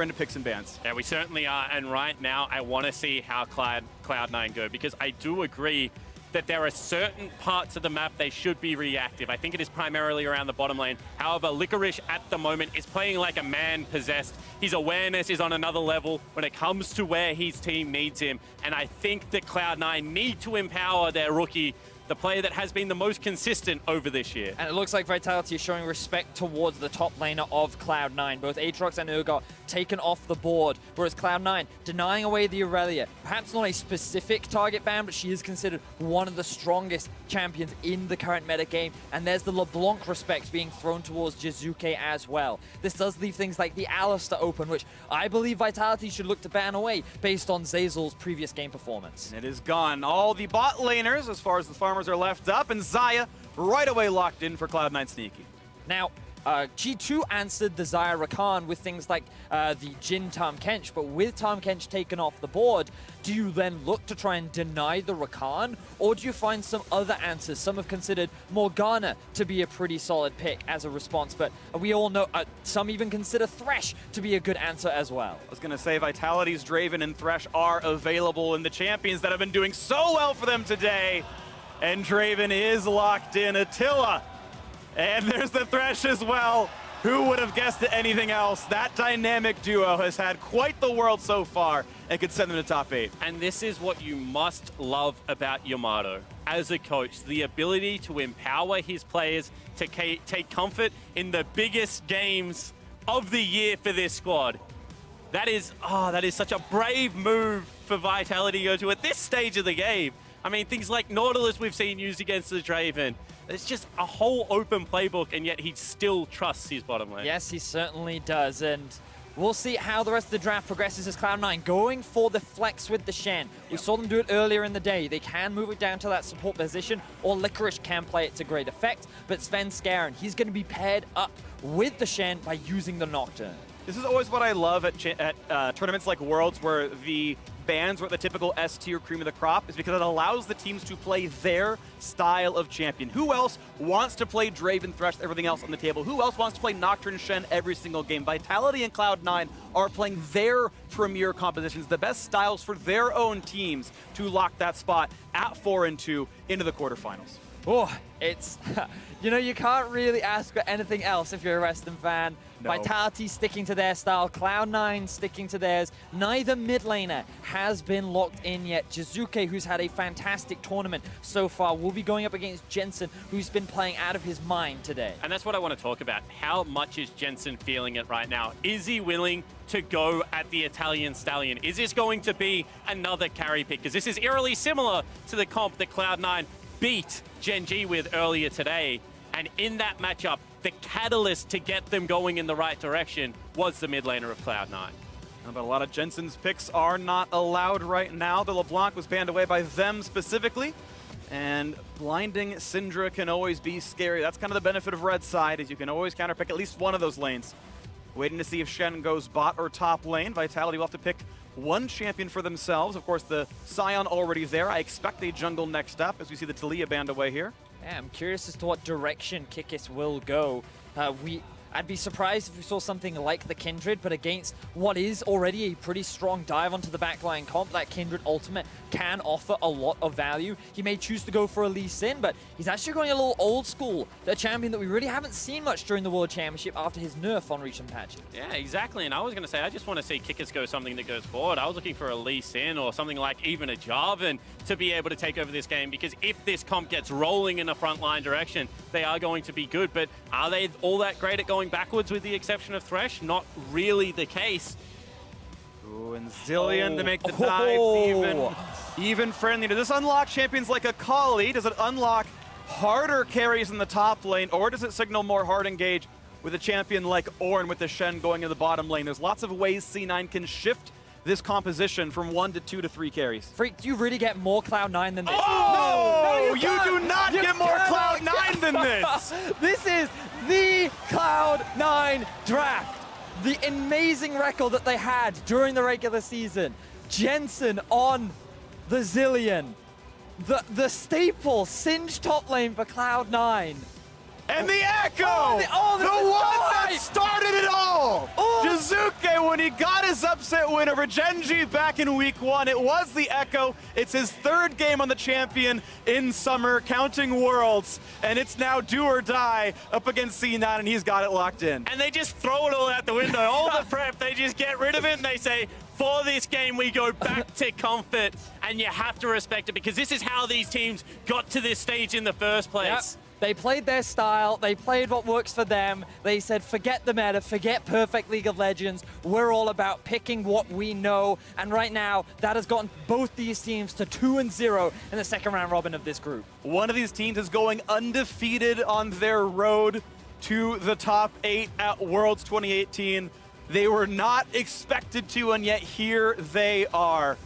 into picks and bans. Yeah, we certainly are. And right now, I want to see how Cloud9 go, because I do agree that there are certain parts of the map they should be reactive. I think it is primarily around the bottom lane. However, Licorice at the moment is playing like a man possessed. His awareness is on another level when it comes to where his team needs him. And I think that Cloud9 need to empower their rookie, the player that has been the most consistent over this year. And it looks like Vitality is showing respect towards the top laner of Cloud9. Both Aatrox and Urgot taken off the board, whereas Cloud9 denying away the Aurelia. Perhaps not a specific target ban, but she is considered one of the strongest champions in the current meta game. And there's the LeBlanc respect being thrown towards Jizuke as well. This does leave things like the Alistar open, which I believe Vitality should look to ban away based on Zeyzal's previous game performance. And it is gone. All the bot laners, as far as the farmers are left up, and Xayah right away locked in for Cloud9 Sneaky. Now, G2 answered the Xayah Rakan with things like the Jhin Tahm Kench, but with Tahm Kench taken off the board, do you then look to try and deny the Rakan, or do you find some other answers? Some have considered Morgana to be a pretty solid pick as a response, but we all know some even consider Thresh to be a good answer as well. I was going to say Vitality's Draven and Thresh are available in the champions that have been doing so well for them today. And Draven is locked in. Attila. And there's the Thresh as well. Who would have guessed it anything else? That dynamic duo has had quite the world so far and could send them to top 8. And this is what you must love about Yamato as a coach, the ability to empower his players to take comfort in the biggest games of the year for this squad. That is such a brave move for Vitality to go to at this stage of the game. I mean, things like Nautilus we've seen used against the Draven. It's just a whole open playbook, and yet he still trusts his bottom lane. Yes, he certainly does, and we'll see how the rest of the draft progresses as Cloud9 going for the flex with the Shen. We saw them do it earlier in the day. They can move it down to that support position, or Licorice can play it to great effect, but Sven Skaren, he's going to be paired up with the Shen by using the Nocturne. This is always what I love at tournaments like Worlds, where the bans were at the typical S-tier cream of the crop, is because it allows the teams to play their style of champion. Who else wants to play Draven, Thresh, everything else on the table? Who else wants to play Nocturne, Shen every single game? Vitality and Cloud9 are playing their premier compositions, the best styles for their own teams to lock that spot at 4-2 into the quarterfinals. Oh, it's, you know, you can't really ask for anything else if you're a Western fan. No. Vitality sticking to their style, Cloud9 sticking to theirs. Neither mid laner has been locked in yet. Jizuke, who's had a fantastic tournament so far, will be going up against Jensen, who's been playing out of his mind today. And that's what I want to talk about. How much is Jensen feeling it right now? Is he willing to go at the Italian Stallion? Is this going to be another carry pick? Because this is eerily similar to the comp that Cloud9 beat Gen G with earlier today. And in that matchup, the catalyst to get them going in the right direction was the mid laner of Cloud9. But a lot of Jensen's picks are not allowed right now. The LeBlanc was banned away by them specifically. And blinding Syndra can always be scary. That's kind of the benefit of red side, is you can always counterpick at least one of those lanes. Waiting to see if Shen goes bot or top lane. Vitality will have to pick one champion for themselves. Of course, the Scion already there. I expect a jungle next up as we see the Taliyah banned away here. Yeah, I'm curious as to what direction Kikis will go. I'd be surprised if we saw something like the Kindred, but against what is already a pretty strong dive onto the backline comp, that Kindred ultimate can offer a lot of value. He may choose to go for a Lee Sin, but he's actually going a little old school. The champion that we really haven't seen much during the World Championship after his nerf on Reach and Patches. Yeah, exactly. And I was going to say, I just want to see Kikis go something that goes forward. I was looking for a Lee Sin or something like even a Jarvan to be able to take over this game, because if this comp gets rolling in a frontline direction, they are going to be good. But are they all that great at going backwards with the exception of Thresh? Not really the case. Ooh, and Zilean to make the dives even friendly. Does this unlock champions like Akali? Does it unlock harder carries in the top lane? Or does it signal more hard engage with a champion like Ornn with the Shen going in the bottom lane? There's lots of ways C9 can shift this composition from 1 to 2 to 3 carries. Freak, do you really get more Cloud9 than this? Oh! No, you do not get more Cloud9 than this! This is the Cloud9 draft. The amazing record that they had during the regular season. Jensen on the Zilean. The staple Singed top lane for Cloud9. And the Echo! Oh, the one that started it all! Oh. Jizuke, when he got his upset win over Genji back in week 1, it was the Echo. It's his 3rd game on the champion in summer, counting Worlds. And it's now do or die up against C9, and he's got it locked in. And they just throw it all out the window. All the prep, they just get rid of it, and they say, for this game, we go back to comfort, and you have to respect it, because this is how these teams got to this stage in the first place. Yep. They played their style, they played what works for them. They said, forget the meta, forget perfect League of Legends. We're all about picking what we know. And right now, that has gotten both these teams to 2-0 in the second round robin of this group. One of these teams is going undefeated on their road to the top 8 at Worlds 2018. They were not expected to, and yet here they are.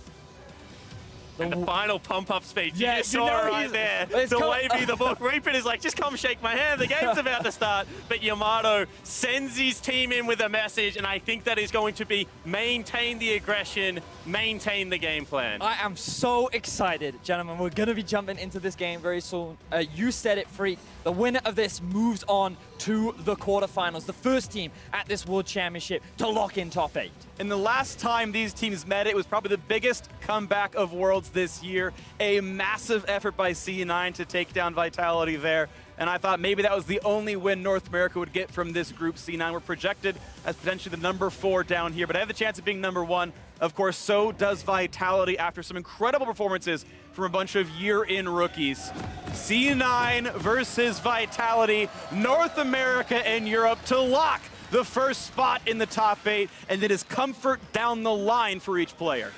And the final pump-up speech, Yeah, you saw it right he's- there. it's The come- wavy, the book. Reapin is like, just come shake my hand, the game's about to start. But Yamato sends his team in with a message, and I think that is going to be maintain the aggression, maintain the game plan. I am so excited, gentlemen. We're going to be jumping into this game very soon. You said it, Freak. The winner of this moves on to the quarterfinals, the first team at this World Championship to lock in top 8. And the last time these teams met, it was probably the biggest comeback of Worlds this year. A massive effort by C9 to take down Vitality there. And I thought maybe that was the only win North America would get from this group. C9 were projected as potentially the number 4 down here, but I have the chance of being number 1. Of course, so does Vitality after some incredible performances from a bunch of year-in rookies. C9 versus Vitality, North America and Europe to lock the first spot in the top 8, and it is comfort down the line for each player.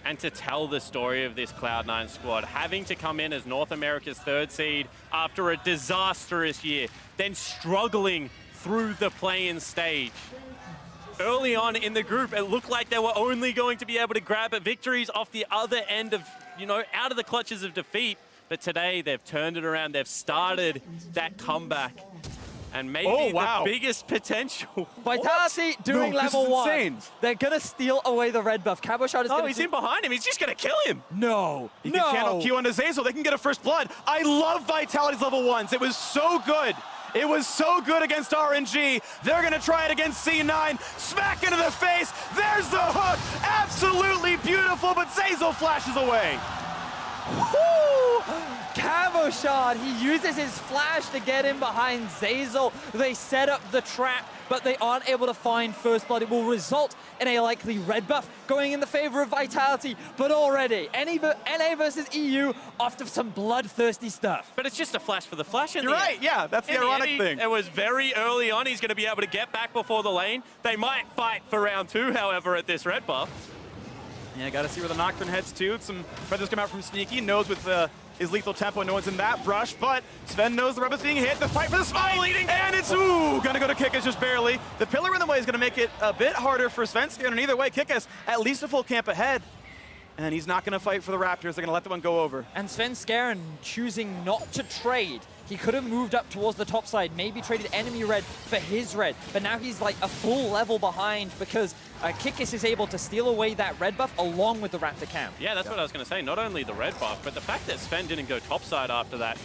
And to tell the story of this Cloud9 squad, having to come in as North America's 3rd seed after a disastrous year, then struggling through the play-in stage. Early on in the group, it looked like they were only going to be able to grab victories off the other end of, out of the clutches of defeat. But today, they've turned it around. They've started that comeback. And maybe the biggest potential. Vitality doing No, this level is 1. insane. They're going to steal away the red buff. Caboshard is going to... He's in behind him. He's just going to kill him. No. He can channel Q onto Zazel. They can get a first blood. I love Vitality's level 1s. It was so good. It was so good against RNG. They're going to try it against C9. Smack into the face. There's the hook. Absolutely beautiful, but Zazel flashes away. Woo! Caboshard, he uses his flash to get in behind Zazel. They set up the trap, but they aren't able to find first blood. It will result in a likely red buff going in the favor of Vitality. But already, NA versus EU off to some bloodthirsty stuff. But it's just a flash for the flash in You're the right, end. yeah, that's the In ironic end, thing. It was very early on. He's going to be able to get back before the lane. They might fight for round 2, however, at this red buff. Yeah, got to see where the Nocturne heads to. Some feathers come out from Sneaky. Knows with his lethal tempo, no one's in that brush, but Sven knows the rebel's being hit. The fight for the smite, and it's, gonna go to Kickus just barely. The pillar in the way is gonna make it a bit harder for Svenskeren, and either way, Kickus at least a full camp ahead. And he's not gonna fight for the Raptors. They're gonna let the one go over. And Svenskeren choosing not to trade. He could have moved up towards the top side, maybe traded enemy red for his red, but now he's like a full level behind because Kickus is able to steal away that red buff along with the Raptor camp. Yeah, that's what I was going to say. Not only the red buff, but the fact that Sven didn't go topside after that.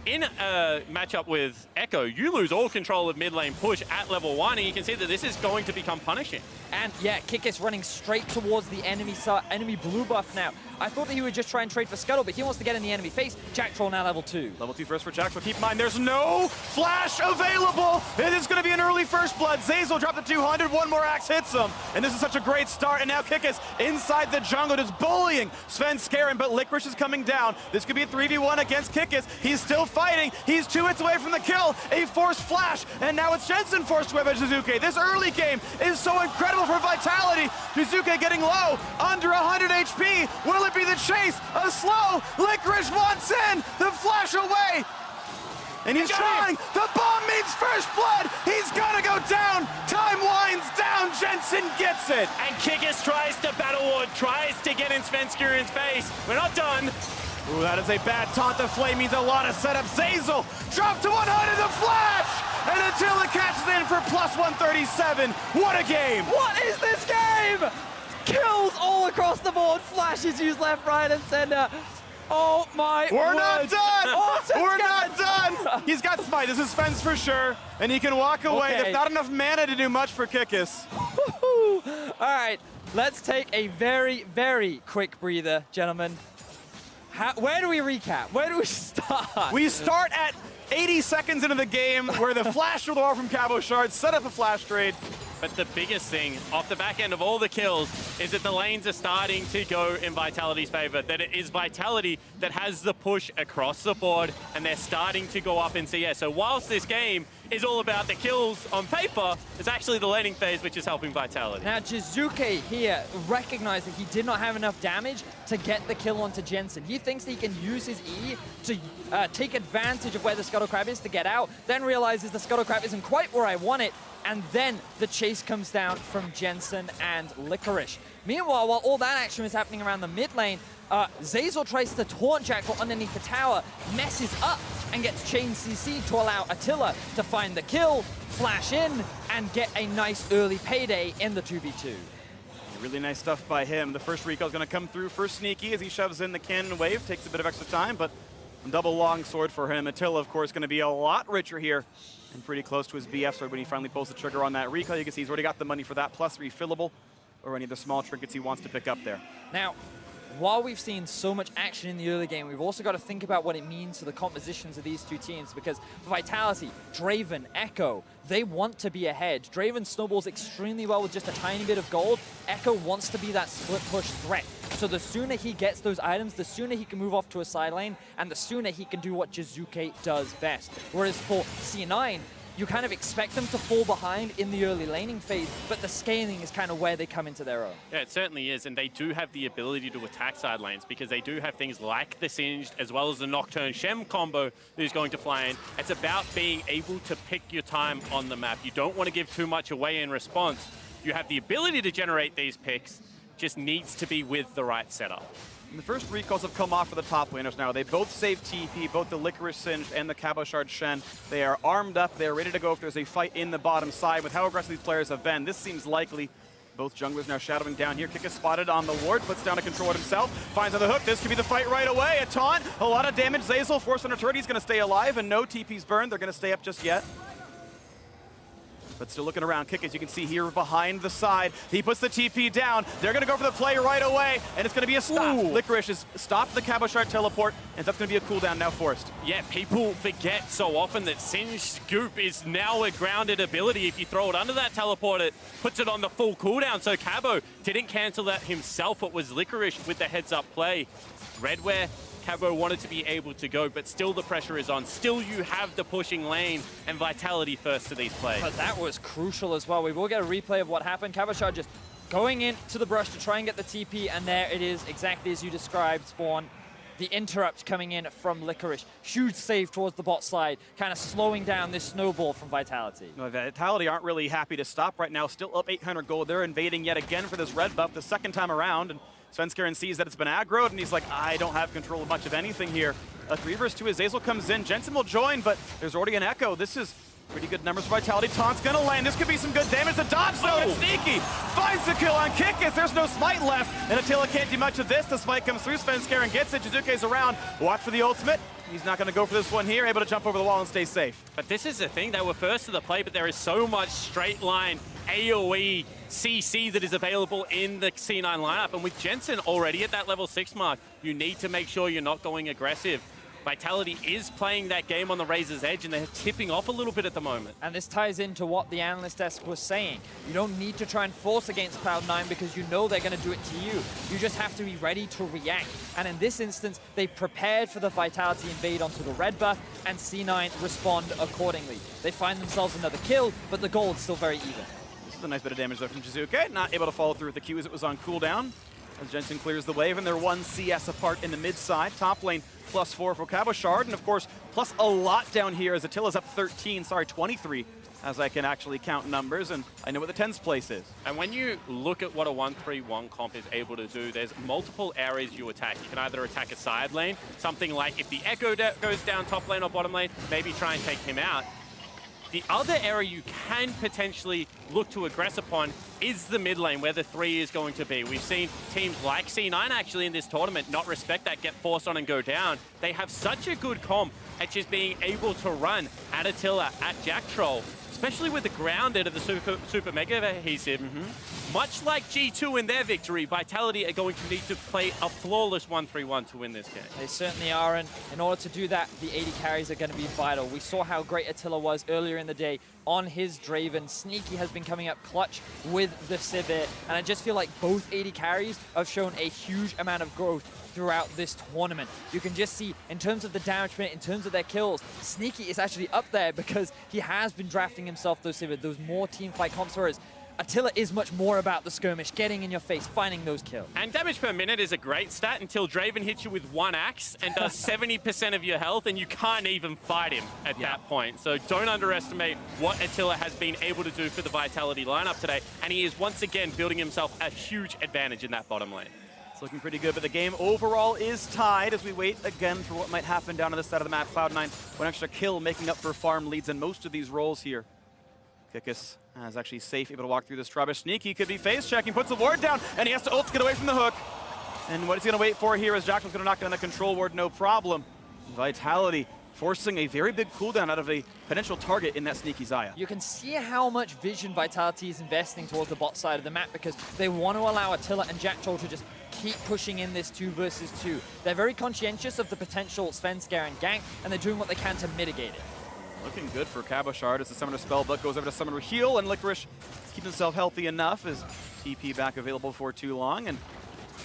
In a matchup with Echo, you lose all control of mid lane push at level 1, and you can see that this is going to become punishing. And yeah, Kickus running straight towards the enemy blue buff now. I thought that he would just try and trade for Scuttle, but he wants to get in the enemy face. Jack Troll now level 2. Level 2 first for Jack, but keep in mind there's no flash available. It is going to be an early first blood. Zazel dropped to 200, one more axe hits him. And this is such a great start, and now Kickus inside the jungle just bullying Svenskeren, but Licorice is coming down. This could be a 3v1 against Kickus. He's still fighting. He's 2 hits away from the kill. A forced flash, and now it's Jensen forced away by Jizuke. This early game is so incredible for Vitality. Jizuke getting low, under 100 HP. Will it be the chase? A slow. Licorice wants in. The flash away. And he's trying. The bomb means first blood. He's gonna go down. Time winds down. Jensen gets it. And Kickus tries to battle ward, tries to get in Svenskeren's face. We're not done. Ooh, that is a bad taunt. The flame means a lot of setup. Zazel dropped to 100. The flash. And Attila catches in for plus 137. What a game. What is this game? Kills all across the board. Flashes used left, right, and center. Oh my We're word. not done! Awesome, We're guys. not done! He's got Smite. This is Fence for sure. And he can walk away. Okay. There's not enough mana to do much for Kikis. All right, let's take a very, very quick breather, gentlemen. Where do we recap? Where do we start? We start at 80 seconds into the game where the flash with the wall from Cabo Shard set up a flash trade. But the biggest thing off the back end of all the kills is that the lanes are starting to go in Vitality's favor. That it is Vitality that has the push across the board, and they're starting to go up in CS. So whilst this game is all about the kills on paper, it's actually the laning phase which is helping Vitality. Now, Jizuke here recognized that he did not have enough damage to get the kill onto Jensen. He thinks that he can use his E to take advantage of where the Scuttle Crab is to get out, then realizes the Scuttle Crab isn't quite where I want it, and then the chase comes down from Jensen and Licorice. Meanwhile, while all that action is happening around the mid lane, Zeyzal tries to taunt Jackal underneath the tower, messes up, and gets chain CC to allow Attila to find the kill, flash in, and get a nice early payday in the 2v2. Really nice stuff by him. The first recall is going to come through for Sneaky as he shoves in the cannon wave. Takes a bit of extra time, but double long sword for him. Attila, of course, going to be a lot richer here and pretty close to his BF sword when he finally pulls the trigger on that recall. You can see he's already got the money for that, plus refillable or any of the small trinkets he wants to pick up there. Now, while we've seen so much action in the early game, we've also got to think about what it means to the compositions of these two teams, because Vitality, Draven, Echo, they want to be ahead. Draven snowballs extremely well with just a tiny bit of gold. Echo wants to be that split push threat. So the sooner he gets those items, the sooner he can move off to a side lane, and the sooner he can do what Jizuke does best. Whereas for C9, you kind of expect them to fall behind in the early laning phase, but the scaling is kind of where they come into their own. Yeah, it certainly is, and they do have the ability to attack side lanes because they do have things like the Singed as well as the Nocturne Shem combo who's going to fly in. It's about being able to pick your time on the map. You don't want to give too much away in response. You have the ability to generate these picks, just needs to be with the right setup. And the first recalls have come off for the top laners now. They both save TP, both the Licorice Singed and the Cabo Shard Shen. They are armed up, they're ready to go if there's a fight in the bottom side. With how aggressive these players have been, this seems likely. Both junglers now shadowing down here. Kick is spotted on the ward, puts down a control himself, finds on the hook. This could be the fight right away. A taunt, a lot of damage. Zeyzal forced on a turret. He's going to stay alive, and no TP's burned. They're going to stay up just yet. But still looking around. Kick, as you can see here behind the side. He puts the TP down. They're going to go for the play right away, and it's going to be a stop. Ooh. Licorice has stopped the Cabo Shard teleport, and that's going to be a cooldown now forced. Yeah, people forget so often that Singed Scoop is now a grounded ability. If you throw it under that teleport, it puts it on the full cooldown. So Cabo didn't cancel that himself. It was Licorice with the heads-up play. Redware, Cabo wanted to be able to go, but still the pressure is on. Still you have the pushing lane and Vitality first to these plays. But that was crucial as well. We will get a replay of what happened. Cabo Shard just going into the brush to try and get the TP, and there it is, exactly as you described, Spawn. The interrupt coming in from Licorice. Huge save towards the bot side, kind of slowing down this snowball from Vitality. No, Vitality aren't really happy to stop right now. Still up 800 gold. They're invading yet again for this red buff the second time around. And Svenskeren sees that it's been aggroed, and he's like, I don't have control of much of anything here. A 3 versus 2 as Zeyzal comes in. Jensen will join, but there's already an Echo. This is pretty good numbers for Vitality. Taunt's gonna land. This could be some good damage. The dodge zone, and Sneaky finds the kill on Kikis. There's no smite left, and Attila can't do much of this. The smite comes through. Svenskeren gets it. Jizuke's around. Watch for the ultimate. He's not gonna go for this one here. Able to jump over the wall and stay safe. But this is the thing, they were first to the play, but there is so much straight line AoE CC that is available in the C9 lineup. And with Jensen already at that level 6 mark, you need to make sure you're not going aggressive. Vitality is playing that game on the razor's edge, and they're tipping off a little bit at the moment. And this ties into what the analyst desk was saying. You don't need to try and force against Cloud9 because you know they're going to do it to you. You just have to be ready to react. And in this instance, they prepared for the Vitality invade onto the red buff, and C9 respond accordingly. They find themselves another kill, but the goal is still very even. This is a nice bit of damage there from Jizuke. Not able to follow through with the Q as it was on cooldown. As Jensen clears the wave, and they're 1 CS apart in the mid side. Top lane +4 for Cabo Shard, and of course, plus a lot down here as Attila's up 23, as I can actually count numbers, and I know what the 10's place is. And when you look at what a 1-3-1 comp is able to do, there's multiple areas you attack. You can either attack a side lane, something like if the Echo goes down top lane or bottom lane, maybe try and take him out. The other area you can potentially look to aggress upon is the mid lane, where the 3 is going to be. We've seen teams like C9 actually in this tournament not respect that, get forced on and go down. They have such a good comp at just being able to run at Attila, at Jack Troll, especially with the grounded of the super mega adhesive. Much like G2 in their victory, Vitality are going to need to play a flawless 1-3-1 to win this game. They certainly are, and in order to do that, the AD carries are going to be vital. We saw how great Attila was earlier in the day on his Draven. Sneaky has been coming up clutch with the Sivir, and I just feel like both AD carries have shown a huge amount of growth throughout this tournament. You can just see, in terms of the damage per minute, in terms of their kills, Sneaky is actually up there because he has been drafting himself those Sivir, those more teamfight comps, whereas Attila is much more about the skirmish, getting in your face, finding those kills. And damage per minute is a great stat until Draven hits you with 1 axe and does 70% of your health, and you can't even fight him at that point. So don't underestimate what Attila has been able to do for the Vitality lineup today, and he is once again building himself a huge advantage in that bottom lane. It's looking pretty good, but the game overall is tied as we wait again for what might happen down on this side of the map. Cloud9, one extra kill making up for farm leads in most of these roles here. Kikis is actually safe, able to walk through this Trubbish. Sneaky could be face checking, puts the ward down, and he has to ult to get away from the hook. And what he's going to wait for here is Jackal's going to knock down the control ward, no problem. Vitality forcing a very big cooldown out of a potential target in that Sneaky Xayah. You can see how much vision Vitality is investing towards the bot side of the map because they want to allow Attila and Jack Troll to just keep pushing in this 2 versus 2. They're very conscientious of the potential Svenskar and gank, and they're doing what they can to mitigate it. Looking good for Cabochard as the Summoner Spellbook goes over to Summoner Heal, and Licorice keeps himself healthy enough as TP back available for too long. And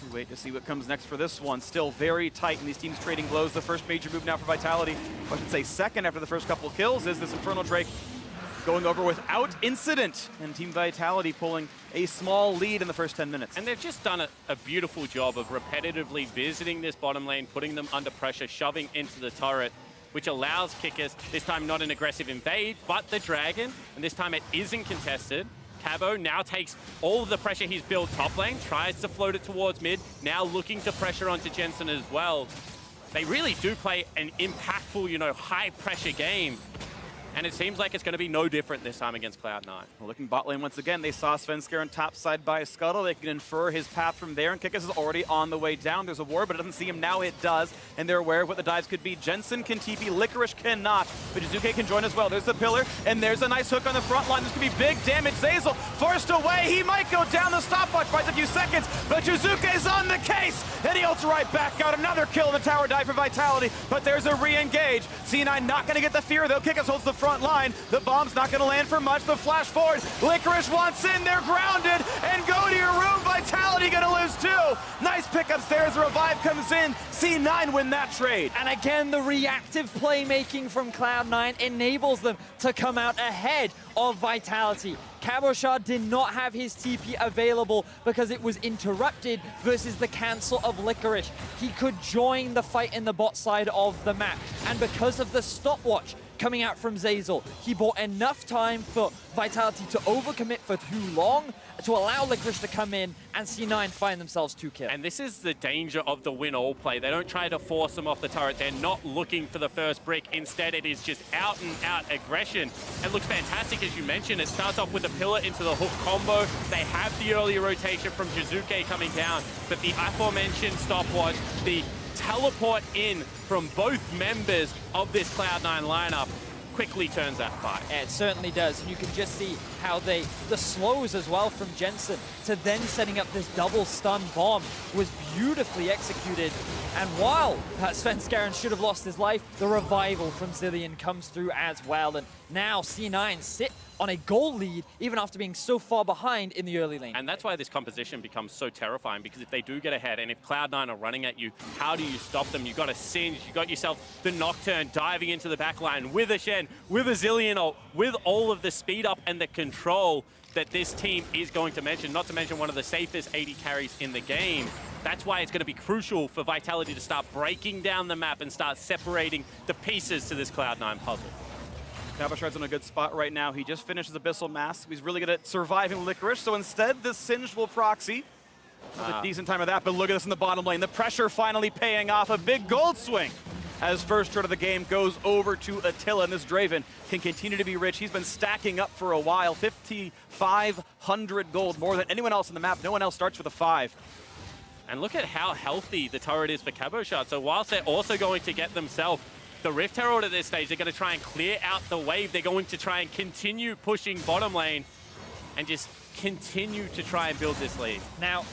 we wait to see what comes next for this one. Still very tight in these teams trading blows. The first major move now for Vitality, or I should say second after the first couple of kills, is this Infernal Drake going over without incident, and Team Vitality pulling a small lead in the first 10 minutes. And they've just done a beautiful job of repetitively visiting this bottom lane, putting them under pressure, shoving into the turret, which allows Kickers, this time not an aggressive invade, but the Dragon, and this time it isn't contested. Cabo now takes all of the pressure he's built top lane, tries to float it towards mid, now looking to pressure onto Jensen as well. They really do play an impactful, you know, high-pressure game. And it seems like it's going to be no different this time against Cloud9. Well, looking bot lane once again, they saw Svenskar on top side by a Scuttle. They can infer his path from there, and Kikis is already on the way down. There's a ward, but it doesn't see him now. It does, and they're aware of what the dives could be. Jensen can TP, Licorice cannot, but Jizuke can join as well. There's the pillar, and there's a nice hook on the front line. This could be big damage. Zazel forced away. He might go down. The stopwatch buys a few seconds, but Jizuke's on the case, and he ults right back out. Another kill in the tower dive for Vitality, but there's a re-engage. C9 not going to get the fear, though. Kikis holds the front line. The bomb's not going to land for much. The flash forward. Licorice wants in. They're grounded. And go to your room. Vitality going to lose too. Nice pickups there as the revive comes in. C9 win that trade. And again, the reactive playmaking from Cloud9 enables them to come out ahead of Vitality. Cabochard did not have his TP available because it was interrupted versus the cancel of Licorice. He could join the fight in the bot side of the map. And because of the stopwatch coming out from Zazel, he bought enough time for Vitality to overcommit for too long to allow Licorice to come in and C9 find themselves 2 kills. And this is the danger of the win-all play. They don't try to force them off the turret. They're not looking for the first brick. Instead, it is just out-and-out aggression. It looks fantastic, as you mentioned. It starts off with a pillar into the hook combo. They have the earlier rotation from Jizuke coming down, but the aforementioned stopwatch, the teleport in from both members of this Cloud9 lineup quickly turns that fight. Yeah, it certainly does. And you can just see how the slows as well from Jensen to then setting up this double stun bomb was beautifully executed. And while Svenskar should have lost his life, the revival from Zilean comes through as well. And now C9 sit on a goal lead, even after being so far behind in the early lane. And that's why this composition becomes so terrifying, because if they do get ahead, and if Cloud9 are running at you, how do you stop them? You've got a Singe, you got yourself the Nocturne diving into the backline with a Shen, with a Zilean ult, with all of the speed up and the control that this team is going to mention, not to mention one of the safest AD carries in the game. That's why it's going to be crucial for Vitality to start breaking down the map and start separating the pieces to this Cloud9 puzzle. Cabochard's in a good spot right now. He just finished his Abyssal Mask. He's really good at surviving Licorice, so instead the Singe will proxy. A decent time of that, but look at this in the bottom lane. The pressure finally paying off. A big gold swing as first turret of the game goes over to Attila, and this Draven can continue to be rich. He's been stacking up for a while, 5,500 gold, more than anyone else in the map. No one else starts with a 5. And look at how healthy the turret is for Cabochard. So whilst they're also going to get themselves the Rift Herald at this stage, they're going to try and clear out the wave. They're going to try and continue pushing bottom lane and just continue to try and build this lead. Now,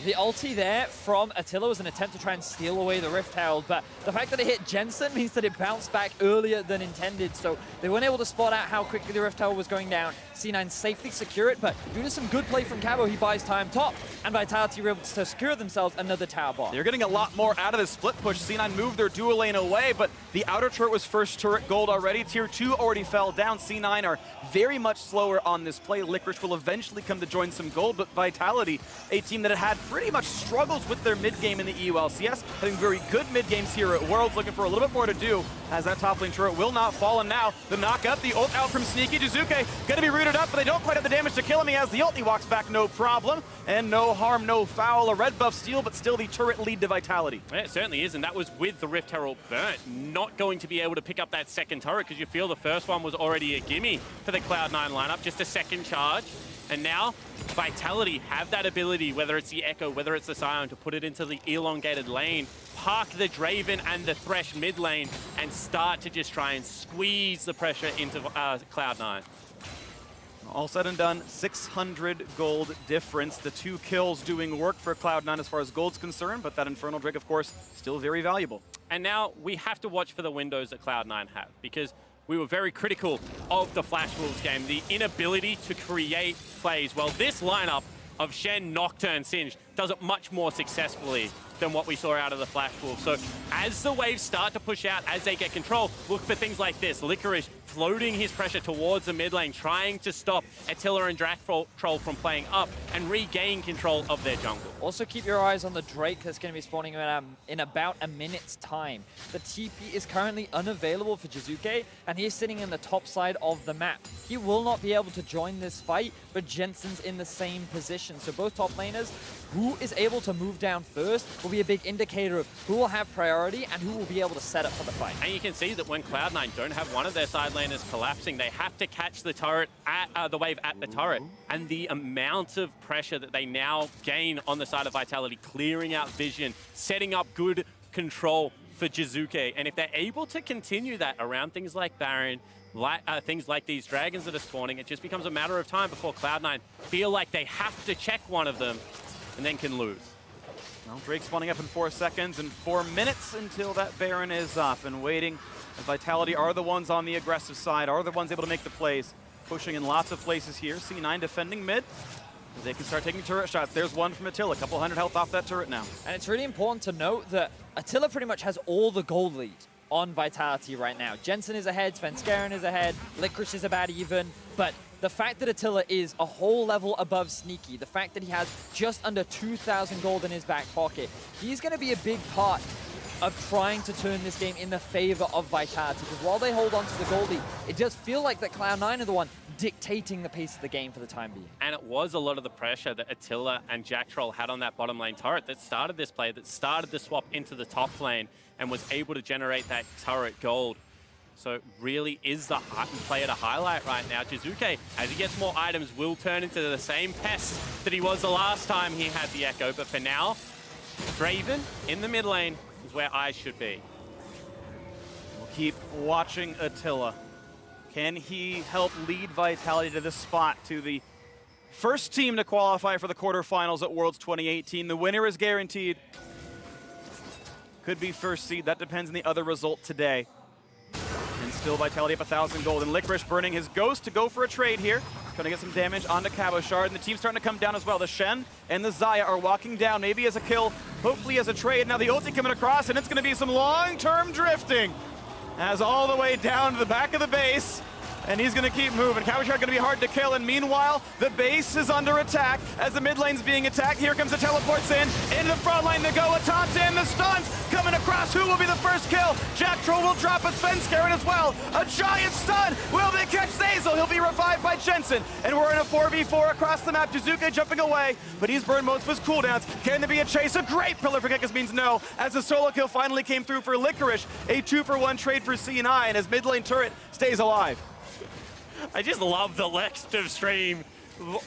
the ulti there from Attila was an attempt to try and steal away the Rift Herald, but the fact that it hit Jensen means that it bounced back earlier than intended, so they weren't able to spot out how quickly the Rift Herald was going down. C9 safely secure it, but due to some good play from Cabo, he buys time top, and Vitality were able to secure themselves another tower bomb. They're getting a lot more out of this split push. C9 moved their dual lane away, but the outer turret was first turret gold already. Tier 2 already fell down. C9 are very much slower on this play. Licorice will eventually come to join some gold, but Vitality, a team that had pretty much struggles with their mid game in the EULCS, having very good mid games here at Worlds, looking for a little bit more to do, as that top lane turret will not fall. And now the knockup, the ult out from Sneaky. Jizuke gonna be rooted up, but they don't quite have the damage to kill him. He has the ult, he walks back, no problem, and no harm, no foul. A red buff steal, but still the turret lead to Vitality. Yeah, it certainly is, and that was with the Rift Herald burnt. Not going to be able to pick up that second turret because you feel the first one was already a gimme for the Cloud9 lineup, just a second charge. And now, Vitality have that ability, whether it's the Echo, whether it's the Scion, to put it into the elongated lane, park the Draven and the Thresh mid lane, and start to just try and squeeze the pressure into Cloud9. All said and done, 600 gold difference. The 2 kills doing work for Cloud9 as far as gold's concerned, but that Infernal Drake, of course, still very valuable. And now we have to watch for the windows that Cloud9 have, because we were very critical of the Flash Wolves game, the inability to create plays. Well, this lineup of Shen, Nocturne, Singed does it much more successfully than what we saw out of the Flash Wolves. So as the waves start to push out, as they get control, look for things like this. Licorice floating his pressure towards the mid lane, trying to stop Attila and Troll from playing up and regain control of their jungle. Also keep your eyes on the Drake that's going to be spawning in about a minute's time. The TP is currently unavailable for Jizuke, and he is sitting in the top side of the map. He will not be able to join this fight, but Jensen's in the same position. So both top laners, who is able to move down first will be a big indicator of who will have priority and who will be able to set up for the fight. And you can see that when Cloud9 don't have one of their side laners collapsing, they have to catch the turret at the wave at the turret. And the amount of pressure that they now gain on the side of Vitality, clearing out vision, setting up good control for Jizuke. And if they're able to continue that around things like Baron, things like these dragons that are spawning, it just becomes a matter of time before Cloud9 feel like they have to check one of them and then can lose. Well, Drake spawning up in 4 seconds and 4 minutes until that Baron is up and waiting. And Vitality are the ones on the aggressive side, are the ones able to make the plays, pushing in lots of places here. C9 defending mid. They can start taking turret shots. There's one from Attila, a couple hundred health off that turret now. And it's really important to note that Attila pretty much has all the gold lead on Vitality right now. Jensen is ahead, Svenskeren is ahead, Licorice is about even, but the fact that Attila is a whole level above Sneaky, the fact that he has just under 2,000 gold in his back pocket, he's going to be a big part of trying to turn this game in the favor of Vitality. Because while they hold on to the gold lead, it does feel like that Cloud9 are the one dictating the pace of the game for the time being. And it was a lot of the pressure that Attila and Jack Troll had on that bottom lane turret that started this play, that started the swap into the top lane and was able to generate that turret gold. So it really is the player to highlight right now. Jizuke, as he gets more items, will turn into the same pest that he was the last time he had the Echo. But for now, Draven in the mid lane is where eyes should be. We'll keep watching Attila. Can he help lead Vitality to this spot, to the first team to qualify for the quarterfinals at Worlds 2018? The winner is guaranteed. Could be first seed. That depends on the other result today. And still Vitality up 1,000 gold. And Licorice burning his ghost to go for a trade here. Going to get some damage onto Cabochard. And the team's starting to come down as well. The Shen and the Xayah are walking down, maybe as a kill, hopefully as a trade. Now the ulti coming across, and it's going to be some long-term drifting. As all the way down to the back of the base, and he's going to keep moving. Cabbage going to be hard to kill, and meanwhile, the base is under attack as the mid lane's being attacked. Here comes the teleports into the front line. They go with Tata in the stuns, coming across. Who will be the first kill? Jack Troll will drop a Svenskeren as well. A giant stun. Will they catch Zazel? He'll be revived by Jensen, and we're in a 4v4 across the map. Jizuke jumping away, but he's burned most of his cooldowns. Can there be a chase? A great pillar for Gekkas means no, as the solo kill finally came through for Licorice. A 2-for-1 trade for C9 as mid lane turret stays alive. I just love the Lexter stream.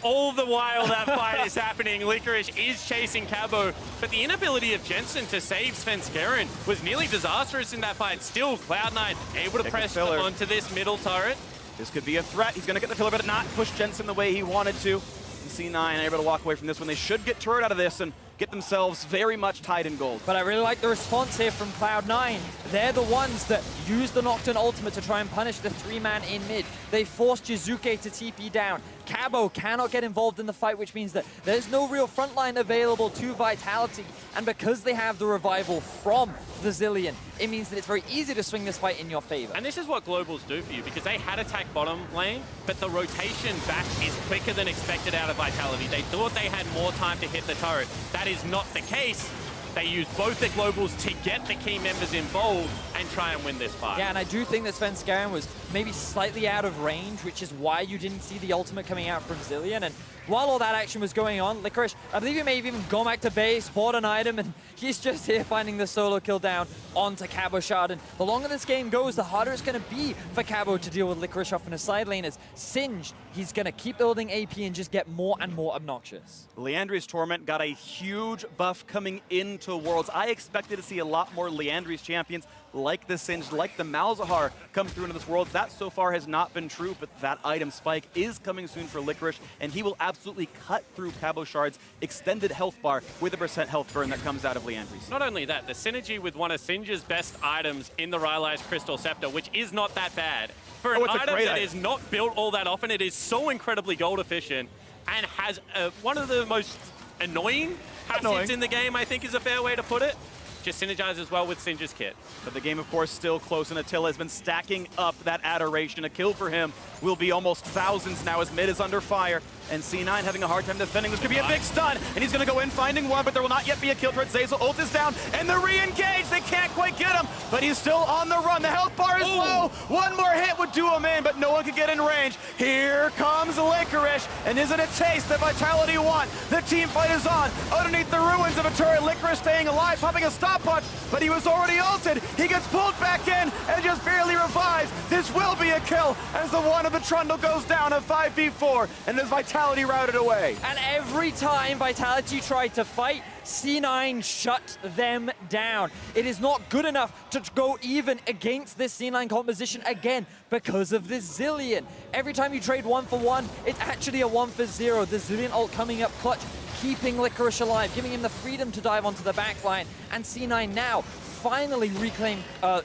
All the while that fight is happening, Licorice is chasing Cabo, but the inability of Jensen to save Svenskeren was nearly disastrous in that fight. Still, Cloud9 able to press onto this middle turret. This could be a threat. He's going to get the pillar, but not push Jensen the way he wanted to. And C9 able to walk away from this one. They should get turret out of this and get themselves very much tied in gold. But I really like the response here from Cloud9. They're the ones that use the Nocturne ultimate to try and punish the 3-man in mid. They force Jizuke to TP down. Cabo cannot get involved in the fight, which means that there's no real frontline available to Vitality. And because they have the revival from the Zillion, it means that it's very easy to swing this fight in your favor. And this is what Globals do for you, because they had attacked bottom lane, but the rotation back is quicker than expected out of Vitality. They thought they had more time to hit the turret. That is not the case. They use both their Globals to get the key members involved and try and win this fight. Yeah, and I do think that Svenskeren was maybe slightly out of range, which is why you didn't see the ultimate coming out from Zillion. And while all that action was going on, Licorice, I believe he may have even gone back to base, bought an item, and he's just here finding the solo kill down onto Cabo Shard. And the longer this game goes, the harder it's going to be for Cabo to deal with Licorice off in a side lane. As Singe, he's going to keep building AP and just get more and more obnoxious. Leandri's Torment got a huge buff coming into Worlds. I expected to see a lot more Leandri's champions like the Singe, like the Malzahar come through into this Worlds. That so far has not been true, but that item Spike is coming soon for Licorice, and he will absolutely cut through Cabo Shard's extended health bar with a % health burn that comes out of Leandri's. Not only that, the synergy with one of Singe's best items in the Rylai's Crystal Scepter, which is not that bad. For an item that is not built all that often, it is so incredibly gold efficient and has one of the most annoying passives in the game, I think is a fair way to put it. Just synergizes well with Singe's kit. But the game, of course, still close, and Attila has been stacking up that adoration. A kill for him will be almost thousands now as mid is under fire. And C9 having a hard time defending. This could be a big stun, and he's going to go in finding one, but there will not yet be a kill threat. Zazel ult is down, and the re-engage. They can't quite get him, but he's still on the run. The health bar is low. One more hit would do him in, but no one can get in range. Here comes Licorice, and is it a taste that Vitality want? The team fight is on. Underneath the ruins of a turret, Licorice staying alive, popping a stop punch, but he was already ulted. He gets pulled back in and just barely revives. This will be a kill as the one of the Trundle goes down, a 5v4, and as Vitality routed away. And every time Vitality tried to fight, C9 shut them down. It is not good enough to go even against this C9 composition again because of this Zillion. Every time you trade 1 for 1, it's actually a 1 for 0. The Zillion ult coming up clutch, keeping Licorice alive, giving him the freedom to dive onto the backline, and C9 now finally reclaim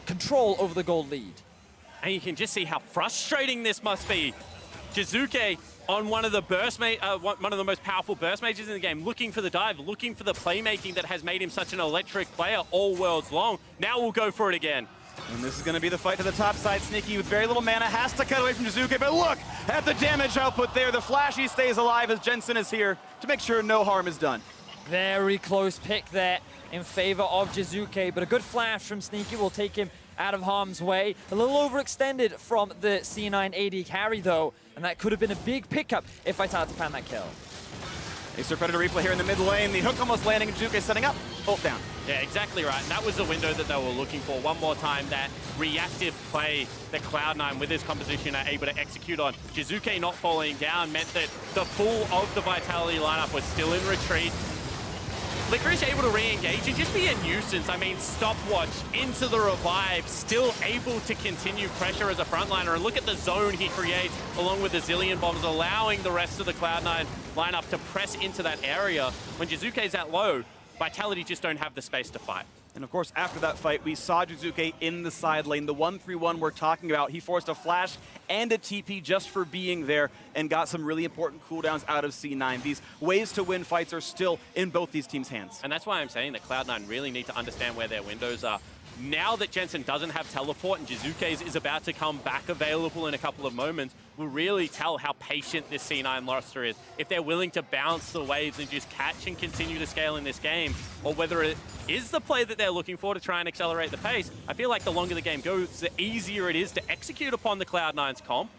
control over the gold lead. And you can just see how frustrating this must be. Jizuke on one of the one of the most powerful burst mages in the game, looking for the dive, looking for the playmaking that has made him such an electric player all worlds long. Now we'll go for it again. And this is going to be the fight to the top side. Sneaky with very little mana has to cut away from Jizuke, but look at the damage output there. The Flashy stays alive as Jensen is here to make sure no harm is done. Very close pick there in favor of Jizuke, but a good flash from Sneaky will take him out of harm's way. A little overextended from the C9 AD carry though, and that could have been a big pickup if Vitality found that kill. Acer Predator replay here in the mid lane. The hook almost landing, Jizuke setting up, ult down. Yeah, exactly right. And that was the window that they were looking for. One more time, that reactive play that Cloud9 with his composition are able to execute on. Jizuke not falling down meant that the full of the Vitality lineup was still in retreat. Licorice able to re-engage and just be a nuisance. I mean, stopwatch into the revive, still able to continue pressure as a frontliner. And look at the zone he creates along with the Zillion bombs, allowing the rest of the Cloud9 lineup to press into that area. When Jizuke's that low, Vitality just don't have the space to fight. And of course, after that fight, we saw Jizuke in the side lane. The 1-3-1 we're talking about, he forced a flash and a TP just for being there and got some really important cooldowns out of C9. These ways to win fights are still in both these teams' hands. And that's why I'm saying that Cloud9 really need to understand where their windows are. now that Jensen doesn't have teleport and Jizuke's is about to come back available in a couple of moments, will really tell how patient this C9 roster is. If they're willing to bounce the waves and just catch and continue to scale in this game, or whether it is the play that they're looking for to try and accelerate the pace. I feel like the longer the game goes, the easier it is to execute upon the Cloud9's comp,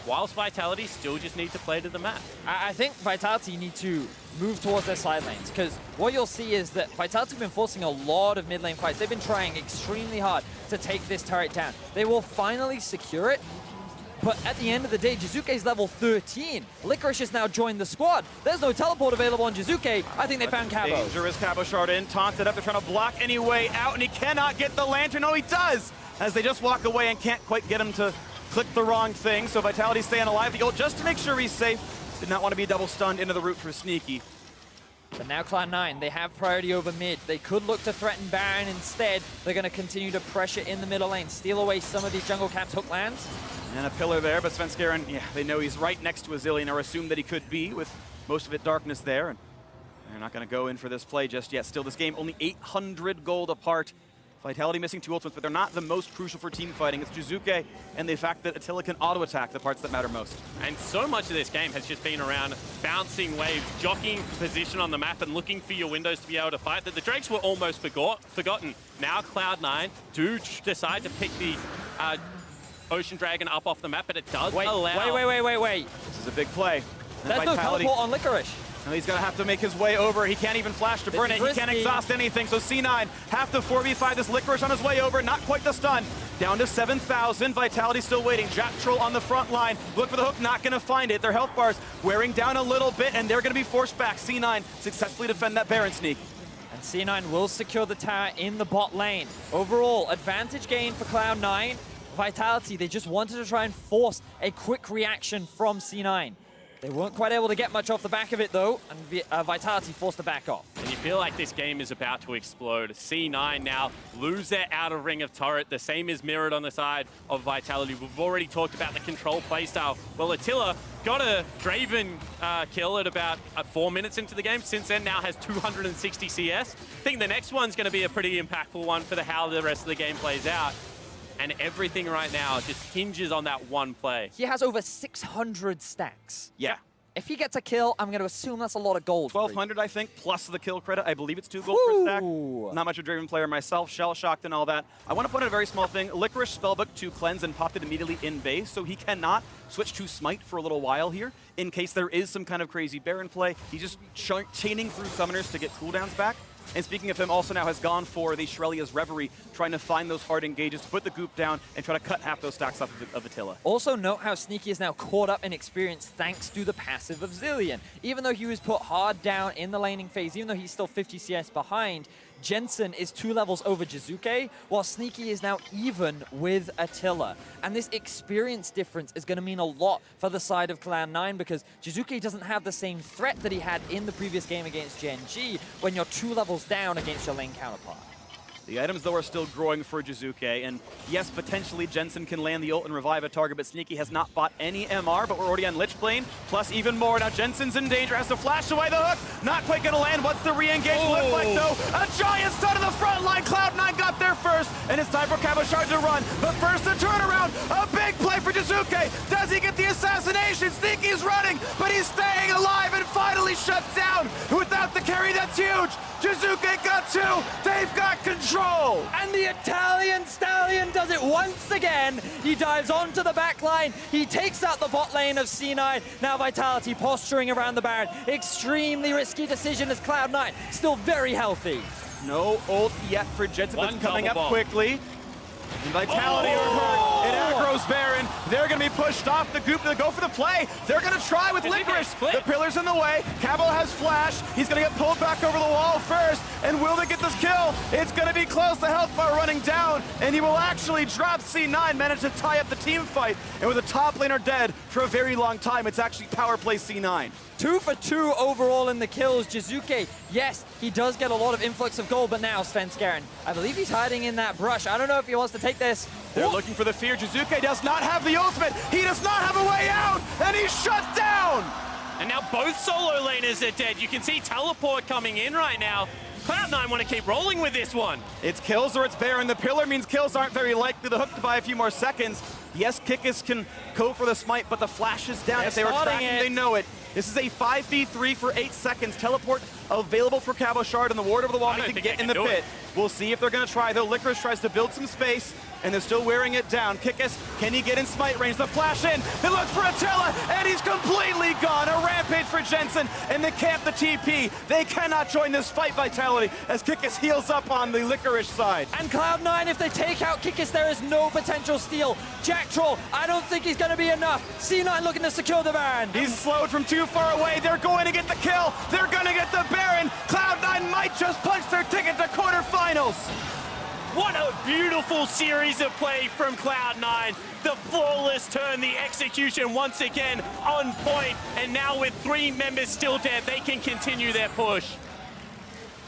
whilst Vitality still just need to play to the map. I think Vitality need to move towards their side lanes, because what you'll see is that Vitality have been forcing a lot of mid lane fights. They've been trying extremely hard to take this turret down. They will finally secure it, but at the end of the day, Jizuke's level 13. Licorice has now joined the squad. There's no teleport available on Jizuke. I think they found Cabo. Dangerous Cabo shard in, taunted up. They're trying to block any way out, and he cannot get the lantern. No, he does, as they just walk away and can't quite get him to click the wrong thing. So Vitality staying alive. The ult just to make sure he's safe. Did not want to be double stunned into the root for Sneaky. But now Cloud9, they have priority over mid. They could look to threaten Baron instead. They're going to continue to pressure in the middle lane, steal away some of these jungle caps hook lands. And a pillar there, but Svenskeren, yeah, they know he's right next to a Zillion, or assume that he could be, with most of it darkness there. And they're not going to go in for this play just yet. Still, this game only 800 gold apart. Vitality missing 2 ultimates, but they're not the most crucial for team fighting. It's Jizuke and the fact that Attila can auto-attack, the parts that matter most. And so much of this game has just been around bouncing waves, jockeying position on the map and looking for your windows to be able to fight. That the Drakes were almost forgotten. Now Cloud9 do decide to pick the Ocean Dragon up off the map, but it does allow... Wait. This is a big play. And There's no teleport on Licorice. Now he's going to have to make his way over. He can't even flash to burn it. He can't exhaust anything. So C9 have to 4v5 this Licorice on his way over. Not quite the stun. Down to 7,000. Vitality still waiting. Jack Troll on the front line. Look for the hook. Not going to find it. Their health bars wearing down a little bit, and they're going to be forced back. C9 successfully defend that Baron sneak. And C9 will secure the tower in the bot lane. Overall, advantage gain for Cloud9. Vitality, they just wanted to try and force a quick reaction from C9. They weren't quite able to get much off the back of it, though, and Vitality forced to back off. And you feel like this game is about to explode. C9 now lose their outer ring of turret. The same is mirrored on the side of Vitality. We've already talked about the control playstyle. Well, Attila got a Draven kill at about 4 minutes into the game. Since then, now has 260 CS. I think the next one's going to be a pretty impactful one for how the rest of the game plays out. And everything right now just hinges on that one play. He has over 600 stacks. Yeah. If he gets a kill, I'm going to assume that's a lot of gold. 1,200, I think, plus the kill credit. I believe it's 2 gold per stack. Not much of a Draven player myself, shell-shocked and all that. I want to point out a very small thing. Licorice spellbook to cleanse and popped it immediately in base, so he cannot switch to smite for a little while here in case there is some kind of crazy Baron play. He's just chaining through summoners to get cooldowns back. And speaking of him, also now has gone for the Shrelia's Reverie, trying to find those hard engages, to put the goop down, and try to cut half those stacks off of Attila. Also note how Sneaky is now caught up in experience thanks to the passive of Zillion. Even though he was put hard down in the laning phase, even though he's still 50 CS behind, Jensen is 2 levels over Jizuke, while Sneaky is now even with Attila. And this experience difference is going to mean a lot for the side of Cloud9, because Jizuke doesn't have the same threat that he had in the previous game against Gen G when you're 2 levels down against your lane counterpart. The items, though, are still growing for Jizuke, and yes, potentially Jensen can land the ult and revive a target, but Sneaky has not bought any MR, but we're already on Lich Plane, plus even more. Now Jensen's in danger, has to flash away the hook, not quite gonna land. What's the re-engage look like, though? A giant stun in the front line. Cloud9 got there first, and it's time for Cabochard to run, but first the turnaround, a big play for Jizuke. Does he get the assassination? Sneaky's running, but he's staying alive and finally shut down. Without the carry, that's huge. Jizuke got 2, they've got control! And the Italian Stallion does it once again. He dives onto the back line. He takes out the bot lane of C9. Now Vitality posturing around the Baron. Extremely risky decision as Cloud9 still very healthy. No ult yet for Jensen, but coming up quickly. And Vitality are hurt. It aggro's Baron. They're going to be pushed off the goop. They go for the play. They're going to try with Licorice. The pillar's in the way. Cabo has flash. He's going to get pulled back over the wall first. And will they get this kill? It's going to be close. The health bar running down. And he will actually drop C9. Manage to tie up the team fight. And with the top laner dead for a very long time, it's actually power play C9. 2 for 2 overall in the kills. Jizuke, yes, he does get a lot of influx of gold, but now Svenskeren, I believe he's hiding in that brush. I don't know if he wants to take this. They're looking for the fear. Jizuke does not have the ultimate. He does not have a way out, and he's shut down. And now both solo laners are dead. You can see teleport coming in right now. Cloud9 want to keep rolling with this one. It's kills or it's Baron. The pillar means kills aren't very likely. The hook to buy a few more seconds. Yes, Kikis can go for the smite, but the flash is down. If they were tracking, they know it. This is a 5v3 for 8 seconds. Teleport available for Cabo Shard, and the ward over the wall to get in the pit. We'll see if they're going to try, though. Licorice tries to build some space, and they're still wearing it down. Kikis, can he get in smite range? The flash in. He looks for Attila, and he's completely gone. A rampage for Jensen, and they camp the TP. They cannot join this fight, Vitality, as Kikis heals up on the Licorice side. And Cloud9, if they take out Kikis, there is no potential steal. Jack Troll, I don't think he's going to be enough. C9 looking to secure the Baron. He's slowed from too far away. They're going to get the kill. They're going to get the Baron. Cloud9 might just punch their ticket to quarterfinals. What a beautiful series of play from Cloud9. The flawless turn, the execution once again on point. And now with 3 members still dead, they can continue their push.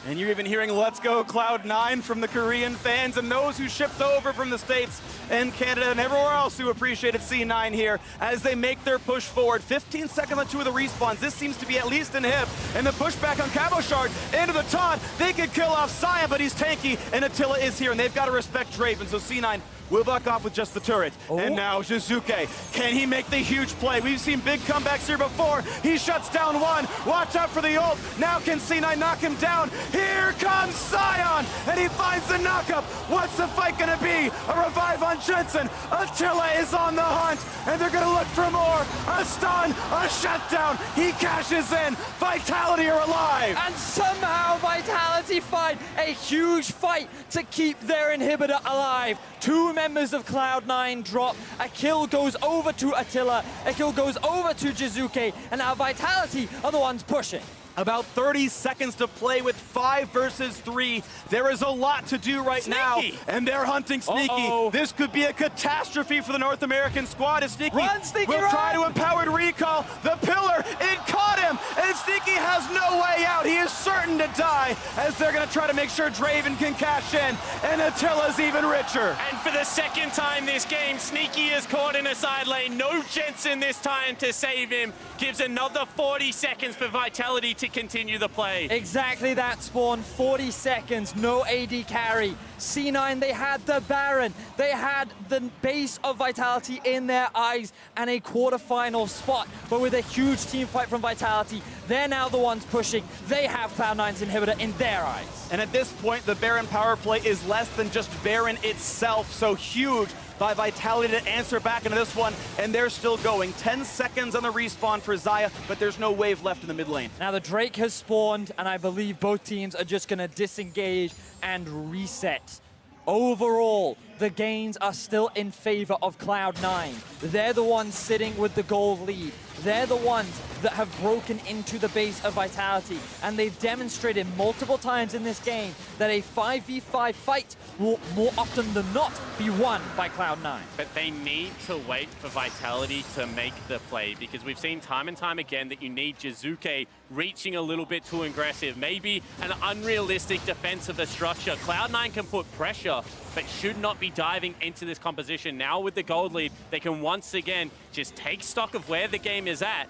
And you're even hearing "Let's go Cloud9" from the Korean fans and those who shipped over from the States and Canada and everywhere else who appreciated C9 here as they make their push forward. 15 seconds on 2 of the respawns. This seems to be at least in hip. And the pushback on Cabo Shard into the taunt. They could kill off Sion, but he's tanky, and Attila is here, and they've got to respect Draven. So C9 will back off with just the turret. Oh. And now Jizuke. Can he make the huge play? We've seen big comebacks here before. He shuts down one. Watch out for the ult. Now can C9 knock him down? Here comes Sion, and he finds the knockup. What's the fight gonna be? A revive on Jensen. Attila is on the hunt, and they're gonna look for more. A stun, a shutdown. He cashes in. Vitality are alive. And somehow Vitality fight a huge fight to keep their inhibitor alive. 2 members of Cloud9 drop. A kill goes over to Attila. A kill goes over to Jizuke. And now Vitality are the ones pushing. About 30 seconds to play with 5 versus 3. There is a lot to do right now, and they're hunting Sneaky. This could be a catastrophe for the North American squad as Sneaky will try to empowered recall. The pillar, it caught him, and Sneaky has no way out. He is certain to die as they're going to try to make sure Draven can cash in, and Attila's even richer. And for the second time this game, Sneaky is caught in a side lane. No Jensen this time to save him. Gives another 40 seconds for Vitality to continue the play. Exactly that, Spawn. 40 seconds, no AD carry. C9, they had the Baron. They had the base of Vitality in their eyes and a quarterfinal spot. But with a huge team fight from Vitality, they're now the ones pushing. They have Cloud9's inhibitor in their eyes. And at this point, the Baron power play is less than just Baron itself. So huge by Vitality to answer back into this one, and they're still going. 10 seconds on the respawn for Xayah, but there's no wave left in the mid lane. Now the Drake has spawned, and I believe both teams are just gonna disengage and reset. Overall, the gains are still in favor of Cloud9. They're the ones sitting with the gold lead. They're the ones that have broken into the base of Vitality, and they've demonstrated multiple times in this game that a 5v5 fight will more often than not be won by Cloud9. But they need to wait for Vitality to make the play, because we've seen time and time again that you need Jizuke reaching a little bit too aggressive, maybe an unrealistic defense of the structure. Cloud9 can put pressure, but should not be diving into this composition. Now with the gold lead, they can once again just take stock of where the game is at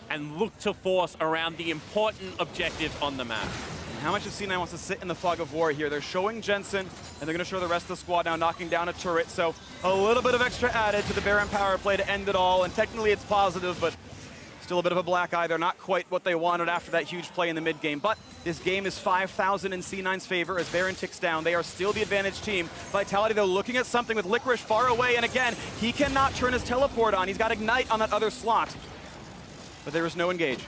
and look to force around the important objectives on the map. And how much of C9 wants to sit in the fog of war here? They're showing Jensen, and they're going to show the rest of the squad now knocking down a turret. So a little bit of extra added to the Baron power play to end it all. And technically it's positive, but still a bit of a black eye. They're not quite what they wanted after that huge play in the mid game. But this game is 5,000 in C9's favor as Baron ticks down. They are still the advantage team. Vitality, though, looking at something with Licorice far away. And again, he cannot turn his teleport on. He's got Ignite on that other slot. But there is no engage.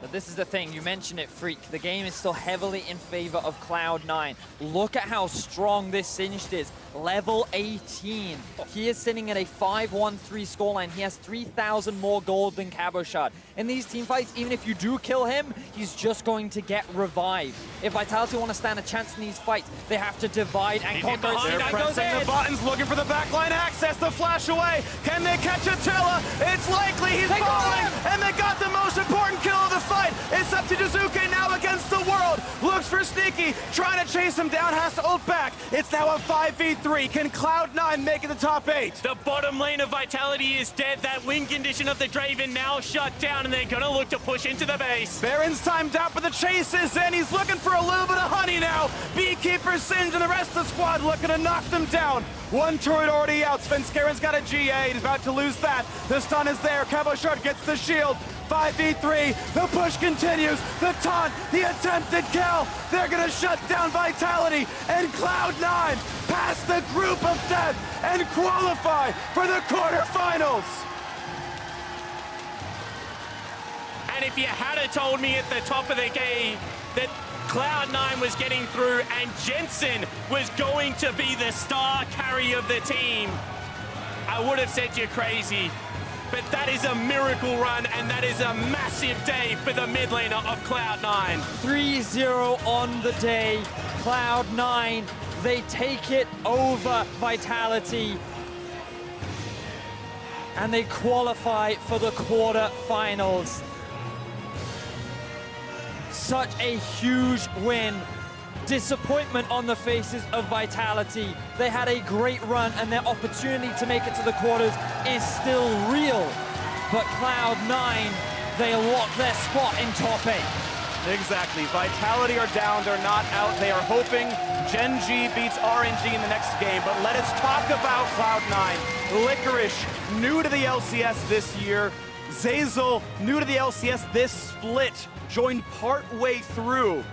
But this is the thing, you mentioned it, Freak. The game is still heavily in favor of Cloud9. Look at how strong this Singed is. Level 18. He is sitting at a 5-1-3 scoreline. He has 3,000 more gold than Cabo Shard. In these team fights, even if you do kill him, he's just going to get revived. If Vitality want to stand a chance in these fights, they have to divide and conquer. They're pressing the buttons, looking for the backline access, the flash away. Can they catch Attila? It's likely he's falling, and they got the most important kill of the fight. It's up to Jizuke now against the world. Looks goes for Sneaky, trying to chase him down, has to ult back. It's now a 5v3. Can Cloud9 make it the top 8? The bottom lane of Vitality is dead. That win condition of the Draven now shut down, and they're gonna look to push into the base. Baron's timed out, but the chase is in. He's looking for a little bit of honey now. Beekeeper, Singe, and the rest of the squad looking to knock them down. One turret already out. Svenskaren's got a GA. He's about to lose that. The stun is there. Cabo Shard gets the shield. 5v3. The push continues. The taunt. The attempted kill. They're going to shut down Vitality. And Cloud9 pass the group of death and qualify for the quarterfinals. And if you had told me at the top of the game that Cloud9 was getting through and Jensen was going to be the star carry of the team, I would have said you're crazy. But that is a miracle run, and that is a massive day for the mid laner of Cloud9. 3-0 on the day. Cloud9, they take it over Vitality. And they qualify for the quarterfinals. Such a huge win. Disappointment on the faces of Vitality. They had a great run, and their opportunity to make it to the quarters is still real. But Cloud9, they lock their spot in top 8. Exactly. Vitality are down. They're not out. They are hoping Gen G beats RNG in the next game. But let us talk about Cloud9. Licorice, new to the LCS this year. Zazel, new to the LCS this split, joined partway through.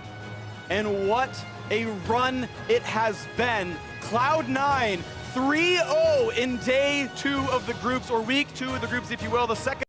And what a run it has been. Cloud9 3-0 in day 2 of the groups, or week 2 of the groups, if you will. The second